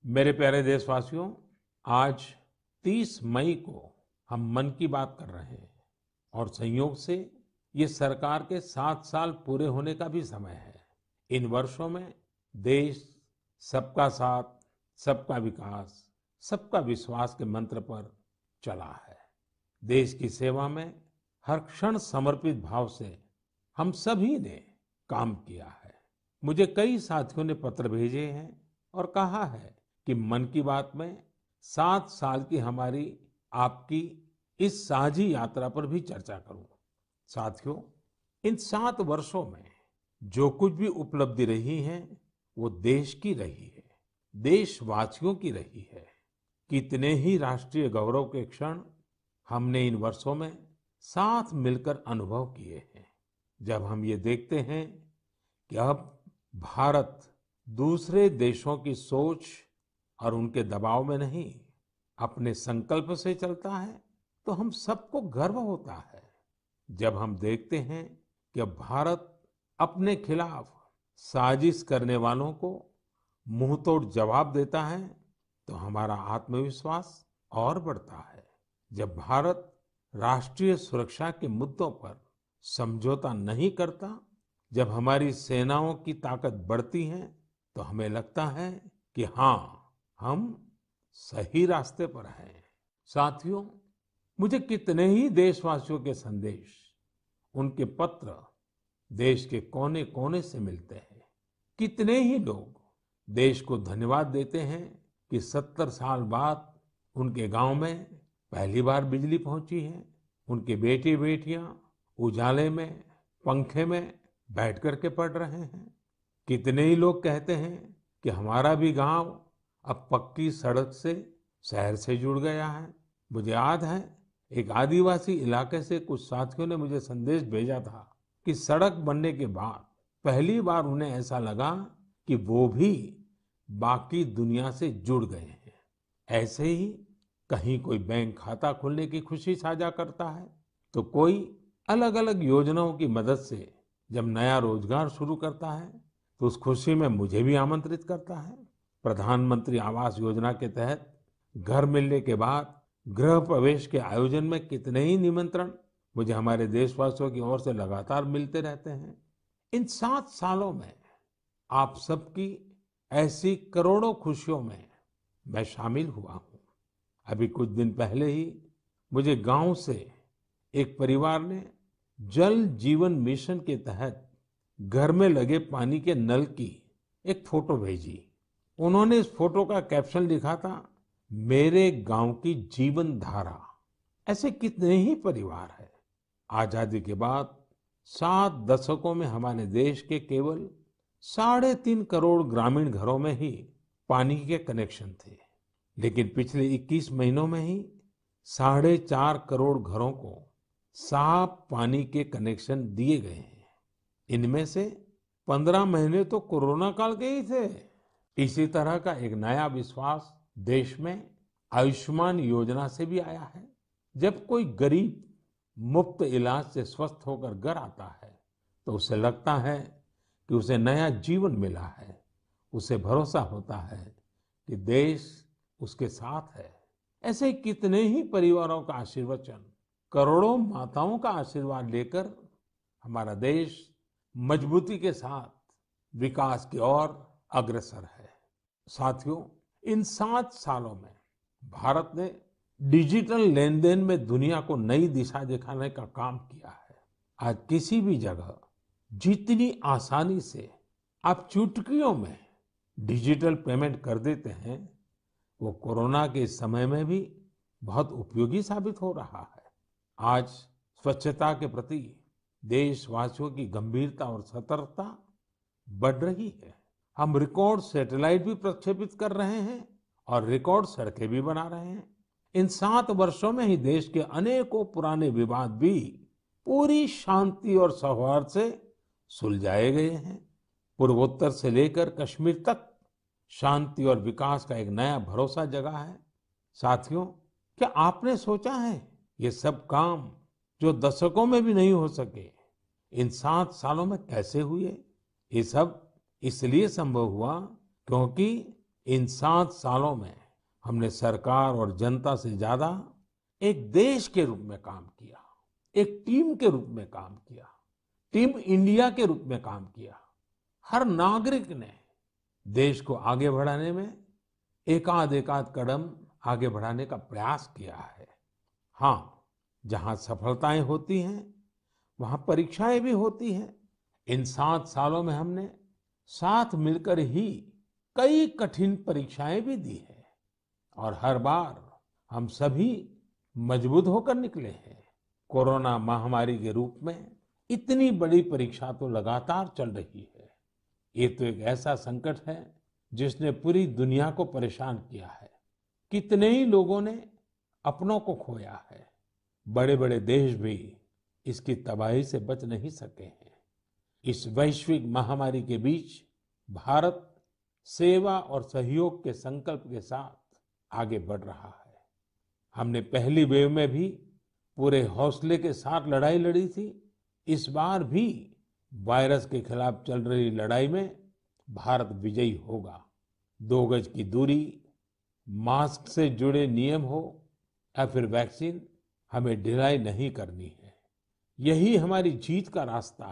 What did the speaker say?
मेरे प्यारे देशवासियों, आज 30 मई को हम मन की बात कर रहे हैं और संयोग से ये सरकार के 7 साल पूरे होने का भी समय है। इन वर्षों में देश सबका साथ, सबका विकास, सबका विश्वास के मंत्र पर चला है। देश की सेवा में हर क्षण समर्पित भाव से हम सभी ने काम किया है। मुझे कई साथियों ने पत्र भेजे हैं और कहा है कि मन की बात में 7 साल की हमारी आपकी इस साझी यात्रा पर भी चर्चा करूं। साथियों, इन 7 वर्षों में जो कुछ भी उपलब्धि रही है वो देश की रही है, देशवासियों की रही है। कितने ही राष्ट्रीय गौरव के क्षण हमने इन वर्षों में साथ मिलकर अनुभव किए हैं। जब हम ये देखते हैं कि अब भारत दूसरे देशों की सोच और उनके दबाव में नहीं, अपने संकल्प से चलता है, तो हम सबको गर्व होता है। जब हम देखते हैं कि अब भारत अपने खिलाफ साजिश करने वालों को मुंहतोड़ जवाब देता है, तो हमारा आत्मविश्वास और बढ़ता है। जब भारत राष्ट्रीय सुरक्षा के मुद्दों पर समझौता नहीं करता, जब हमारी सेनाओं की ताकत बढ़ती है, तो हमें लगता है कि हाँ, हम सही रास्ते पर हैं। साथियों, मुझे कितने ही देशवासियों के संदेश, उनके पत्र देश के कोने-कोने से मिलते हैं। कितने ही लोग देश को धन्यवाद देते हैं कि 70 साल बाद उनके गांव में पहली बार बिजली पहुंची है। उनके बेटे-बेटियां उजाले में, पंखे में बैठ करके पढ़ रहे हैं। कितने ही लोग कहते हैं कि हमारा भी गांव अब पक्की सड़क से शहर से जुड़ गया है। मुझे याद है, एक आदिवासी इलाके से कुछ साथियों ने मुझे संदेश भेजा था कि सड़क बनने के बाद पहली बार उन्हें ऐसा लगा कि वो भी बाकी दुनिया से जुड़ गए हैं। ऐसे ही कहीं कोई बैंक खाता खोलने की खुशी साझा करता है, तो कोई अलग-अलग योजनाओं की मदद से जब नया रोजगार शुरू करता है, तो उस खुशी में मुझे भी आमंत्रित करता है। प्रधानमंत्री आवास योजना के तहत घर मिलने के बाद गृह प्रवेश के आयोजन में कितने ही निमंत्रण मुझे हमारे देशवासियों की ओर से लगातार मिलते रहते हैं। इन 7 सालों में आप सबकी ऐसी करोड़ों खुशियों में मैं शामिल हुआ हूँ। अभी कुछ दिन पहले ही मुझे गांव से एक परिवार ने जल जीवन मिशन के तहत घर में लगे पानी के नल की एक फोटो भेजी। उन्होंने इस फोटो का कैप्शन लिखा था, मेरे गांव की जीवन धारा। ऐसे कितने ही परिवार हैं। आजादी के बाद 7 दशकों में हमारे देश के केवल 3.5 करोड़ ग्रामीण घरों में ही पानी के कनेक्शन थे, लेकिन पिछले 21 महीनों में ही 4.5 करोड़ घरों को साफ पानी के कनेक्शन दिए गए हैं। इनमें से 15 महीने तो कोरोना काल के ही थे। इसी तरह का एक नया विश्वास देश में आयुष्मान योजना से भी आया है। जब कोई गरीब मुफ्त इलाज से स्वस्थ होकर घर आता है, तो उसे लगता है कि उसे नया जीवन मिला है। उसे भरोसा होता है कि देश उसके साथ है। ऐसे ही कितने ही परिवारों का आशीर्वचन, करोड़ों माताओं का आशीर्वाद लेकर हमारा देश मजबूती के साथ विकास की ओर अग्रसर है। साथियों, इन 7 सालों में भारत ने डिजिटल लेन-देन में दुनिया को नई दिशा दिखाने का काम किया है। आज किसी भी जगह जितनी आसानी से आप चुटकियों में डिजिटल पेमेंट कर देते हैं, वो कोरोना के इस समय में भी बहुत उपयोगी साबित हो रहा है। आज स्वच्छता के प्रति देशवासियों की गंभीरता और सतर्कता बढ़ रही है। हम रिकॉर्ड सैटेलाइट भी प्रक्षेपित कर रहे हैं और रिकॉर्ड सड़कें भी बना रहे हैं। इन 7 वर्षों में ही देश के अनेकों पुराने विवाद भी पूरी शांति और सौहार्द से सुलझाए गए हैं। पूर्वोत्तर से लेकर कश्मीर तक शांति और विकास का एक नया भरोसा जगा है। साथियों, क्या आपने सोचा है ये सब काम जो दशकों में भी नहीं हो सके, इन 7 सालों में कैसे हुए? ये सब इसलिए संभव हुआ क्योंकि इन 7 सालों में हमने सरकार और जनता से ज्यादा एक देश के रूप में काम किया, एक टीम के रूप में काम किया, टीम इंडिया के रूप में काम किया। हर नागरिक ने देश को आगे बढ़ाने में एकाध कदम आगे बढ़ाने का प्रयास किया है। हाँ, जहां सफलताएं होती हैं, वहां परीक्षाएं भी होती हैं। इन 7 सालों में हमने साथ मिलकर ही कई कठिन परीक्षाएं भी दी है और हर बार हम सभी मजबूत होकर निकले हैं। कोरोना महामारी के रूप में इतनी बड़ी परीक्षा तो लगातार चल रही है। ये तो एक ऐसा संकट है जिसने पूरी दुनिया को परेशान किया है। कितने ही लोगों ने अपनों को खोया है। बड़े बड़े देश भी इसकी तबाही से बच नहीं सके हैं। इस वैश्विक महामारी के बीच भारत सेवा और सहयोग के संकल्प के साथ आगे बढ़ रहा है। हमने पहली वेव में भी पूरे हौसले के साथ लड़ाई लड़ी थी। इस बार भी वायरस के खिलाफ चल रही लड़ाई में भारत विजयी होगा। 2 गज की दूरी, मास्क से जुड़े नियम हो या फिर वैक्सीन, हमें ढिलाई नहीं करनी है। यही हमारी जीत का रास्ता